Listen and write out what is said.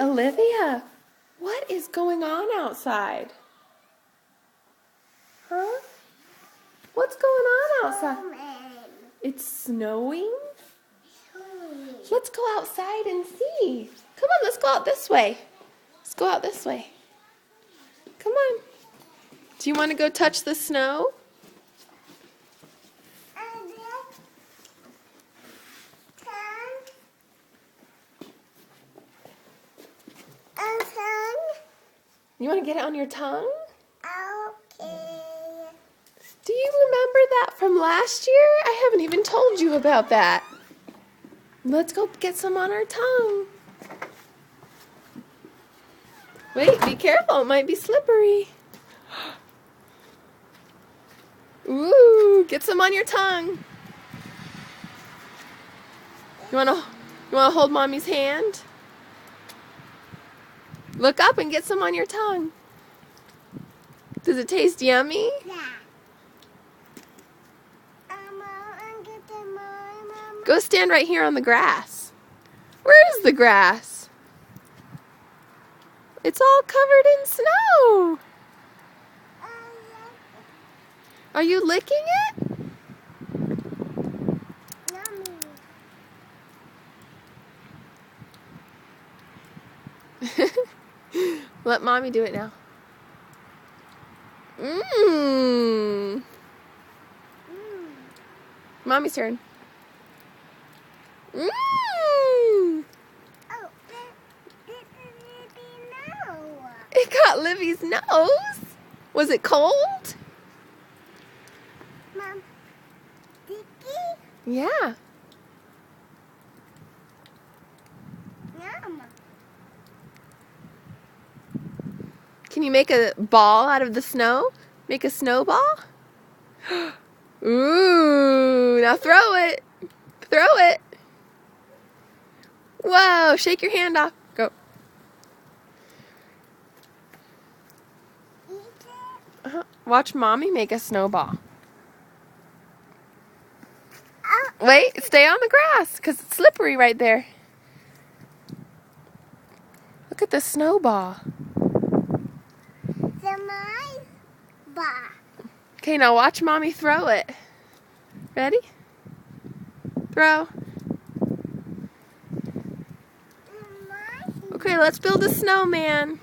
Olivia, what is going on outside? Huh? What's going on outside? It's snowing? Let's go outside and see. Come on, let's go out this way. Let's go out this way. Come on. Do you want to go touch the snow? You want to get it on your tongue? Okay. Do you remember that from last year? I haven't even told you about that. Let's go get some on our tongue. Wait, be careful. It might be slippery. Ooh, get some on your tongue. You wanna hold Mommy's hand? Look up and get some on your tongue. Does it taste yummy? Yeah. Go stand right here on the grass. Where is the grass? It's all covered in snow. Are you licking it? Let Mommy do it now. Mmm. Mommy's turn. Mmm. Oh, It got Livy's nose. Was it cold? Mom, Dicky? Yeah. Yum. Can you make a ball out of the snow? Make a snowball? Ooh, now throw it. Throw it. Whoa, shake your hand off. Go. Eat it. Watch Mommy make a snowball. Oh, Wait, stay on the grass because it's slippery right there. Look at the snowball. the my bar. Okay, now watch Mommy throw it. Ready? Throw. Okay, let's build a snowman.